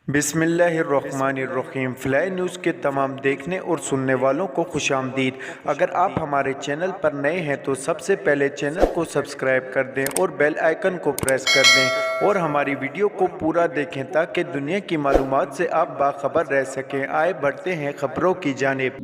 بسم اللہ الرحمن الرحیم۔ فلائی نیوز کے تمام دیکھنے اور سننے والوں کو خوش آمدید۔ اگر آپ ہمارے چینل پر نئے ہیں تو سب سے پہلے چینل کو سبسکرائب کر دیں اور بیل آئیکن کو پریس کر دیں اور ہماری ویڈیو کو پورا دیکھیں تاکہ دنیا کی معلومات سے آپ باخبر رہ سکیں۔ آئے بڑھتے ہیں خبروں کی جانب۔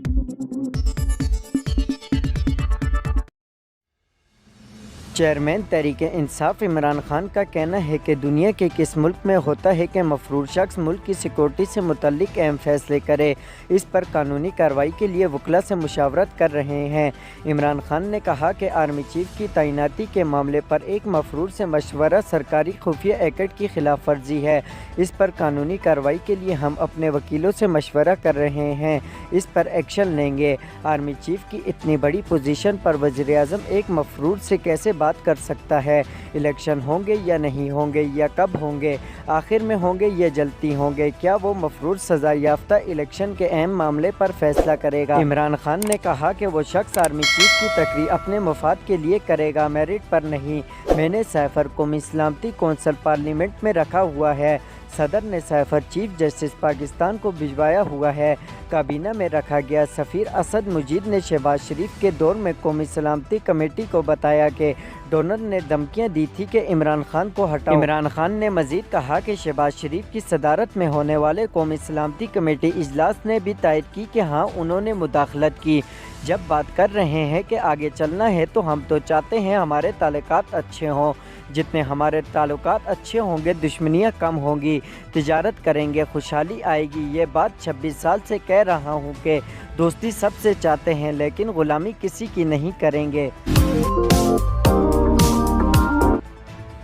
چیئرمین تحریک انصاف عمران خان کا کہنا ہے کہ دنیا کے کس ملک میں ہوتا ہے کہ مفرور شخص ملک کی سیکورٹی سے متعلق اہم فیصلے کرے۔ اس پر قانونی کارروائی کے لیے وکلاء سے مشاورت کر رہے ہیں۔ عمران خان نے کہا کہ آرمی چیف کی تعیناتی کے معاملے پر ایک مفرور سے مشورہ سرکاری خفیہ ایکٹ کی خلاف ورزی ہے۔ اس پر قانونی کارروائی کے لیے ہم اپنے وکیلوں سے مشورہ کر رہے ہیں، اس پر ایکشن لیں گے۔ آرمی چیف کی اتنی بڑی پوزیشن پر وزیر اعظم ایک مفرور سے کیسے بات کر سکتا ہے؟ الیکشن ہوں گے یا نہیں ہوں گے، یا کب ہوں گے، آخر میں ہوں گے یا جلدی ہوں گے؟ کیا وہ مفرور سزا یافتہ الیکشن کے اہم معاملے پر فیصلہ کرے گا؟ عمران خان نے کہا کہ وہ شخص آرمی چیف کی تقریر اپنے مفاد کے لیے کرے گا، میرٹ پر نہیں۔ میں نے سائفر قومی سلامتی کونسل پارلیمنٹ میں رکھا ہوا ہے۔ صدر نے سائفر چیف جسٹس پاکستان کو بھجوایا ہوا ہے۔ کابینہ میں رکھا گیا سفیر اسد مجید نے شہباز شریف کے دور میں قومی سلامتی کمیٹی کو بتایا کہ ڈونر نے دھمکیاں دی تھی کہ عمران خان کو ہٹاؤ۔ عمران خان نے مزید کہا کہ شہباز شریف کی صدارت میں ہونے والے قومی سلامتی کمیٹی اجلاس نے بھی تائید کی کہ ہاں انہوں نے مداخلت کی۔ جب بات کر رہے ہیں کہ آگے چلنا ہے تو ہم تو چاہتے ہیں ہمارے تعلقات اچھے ہوں۔ جتنے ہمارے تعلقات اچھے ہوں گے دشمنیاں کم ہوں گی، تجارت کریں گے، خوشحالی آئے گی۔ یہ بات 26 سال سے کہہ رہا ہوں کہ دوستی سب سے چاہتے ہیں لیکن غلامی کسی کی نہیں کریں گے۔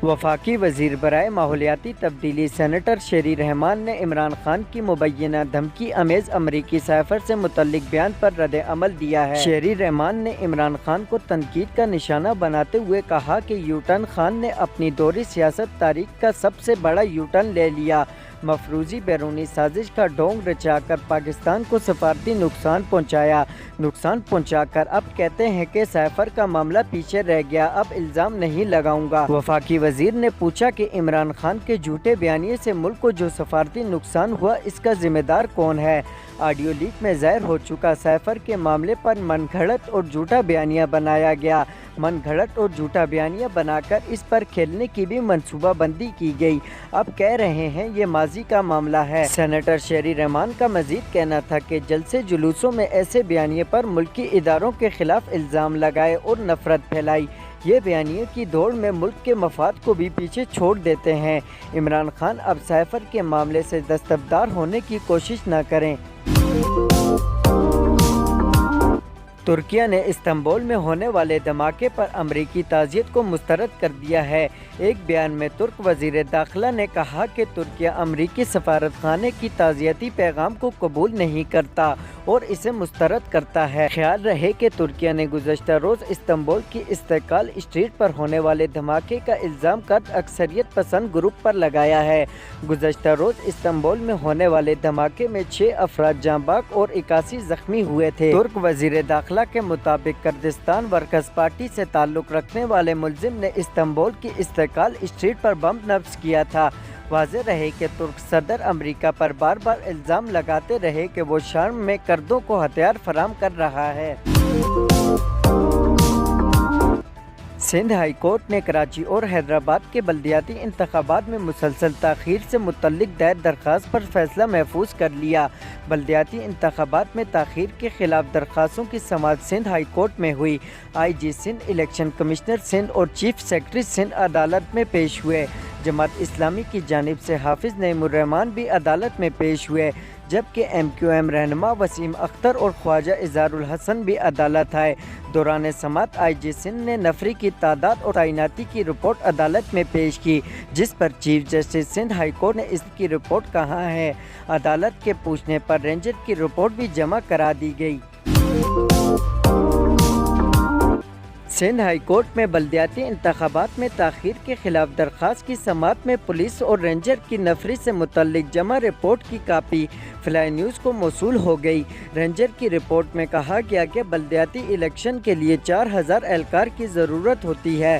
وفاقی وزیر برائے ماحولیاتی تبدیلی سینیٹر شیری رحمان نے عمران خان کی مبینہ دھمکی آمیز امریکی سائفر سے متعلق بیان پر رد عمل دیا ہے۔ شیری رحمان نے عمران خان کو تنقید کا نشانہ بناتے ہوئے کہا کہ یوٹرن خان نے اپنی دوہری سیاست تاریخ کا سب سے بڑا یوٹرن لے لیا۔ مفروضی بیرونی سازش کا ڈھونگ رچا کر پاکستان کو سفارتی نقصان پہنچا کر اب کہتے ہیں کہ سائفر کا معاملہ پیچھے رہ گیا، اب الزام نہیں لگاؤں گا۔ وفاقی وزیر نے پوچھا کہ عمران خان کے جھوٹے بیانیے سے ملک کو جو سفارتی نقصان ہوا اس کا ذمہ دار کون ہے؟ آڈیو لیک میں ظاہر ہو چکا سائفر کے معاملے پر من گھڑت اور جھوٹا بیانیہ بنایا گیا۔ من گھڑت اور جھوٹا بیانیہ بنا کر اس پر کھیلنے کی بھی منصوبہ بندی کی گئی۔ اب کہہ رہے ہیں یہ ماضی کا معاملہ ہے۔ سینیٹر شیری رحمان کا مزید کہنا تھا کہ جلسے جلوسوں میں ایسے بیانیے پر ملکی اداروں کے خلاف الزام لگائے اور نفرت پھیلائی، یہ بیانیے کی دوڑ میں ملک کے مفاد کو بھی پیچھے چھوڑ دیتے ہیں۔ عمران خان اب سائفر کے معاملے سے دستبردار ہونے کی کوشش نہ کریں۔ ترکیہ نے استنبول میں ہونے والے دھماکے پر امریکی تعزیت کو مسترد کر دیا ہے۔ ایک بیان میں ترک وزیر داخلہ نے کہا کہ ترکیہ امریکی سفارت خانے کی تعزیتی پیغام کو قبول نہیں کرتا اور اسے مسترد کرتا ہے۔ خیال رہے کہ ترکیہ نے گزشتہ روز استنبول کی استقلال اسٹریٹ پر ہونے والے دھماکے کا الزام کرد اکثریت پسند گروپ پر لگایا ہے۔ گزشتہ روز استنبول میں ہونے والے دھماکے میں 6 افراد جاں بحق اور 81 زخمی ہوئے تھے۔ ترک وزیر داخلہ کے مطابق کردستان ورکرز پارٹی سے تعلق رکھنے والے ملزم نے استنبول کی استقلال اسٹریٹ پر بم نصب کیا تھا۔ واضح رہے کہ ترک صدر امریکہ پر بار بار الزام لگاتے رہے کہ وہ شام میں کردوں کو ہتھیار فراہم کر رہا ہے۔ سندھ ہائی کورٹ نے کراچی اور حیدرآباد کے بلدیاتی انتخابات میں مسلسل تاخیر سے متعلق دائر درخواست پر فیصلہ محفوظ کر لیا۔ بلدیاتی انتخابات میں تاخیر کے خلاف درخواستوں کی سماعت سندھ ہائی کورٹ میں ہوئی۔ آئی جی سندھ، الیکشن کمشنر سندھ اور چیف سیکرٹری سندھ عدالت میں پیش ہوئے۔ جماعت اسلامی کی جانب سے حافظ نعیم الرحمان بھی عدالت میں پیش ہوئے، جبکہ ایم کیو ایم رہنما وسیم اختر اور خواجہ اظہار الحسن بھی عدالت آئے۔ دوران سماعت آئی جی سندھ نے نفری کی تعداد اور تعیناتی کی رپورٹ عدالت میں پیش کی، جس پر chief justice Sindh high court نے اس کی رپورٹ کہاں ہے۔ عدالت کے پوچھنے پر رینجر کی رپورٹ بھی جمع کرا دی گئی۔ سندھ ہائی کورٹ میں بلدیاتی انتخابات میں تاخیر کے خلاف درخواست کی سماعت میں پولیس اور رینجر کی نفری سے متعلق جمع رپورٹ کی کاپی فلائی نیوز کو موصول ہو گئی۔ رینجر کی رپورٹ میں کہا گیا کہ بلدیاتی الیکشن کے لیے 4000 اہلکار کی ضرورت ہوتی ہے۔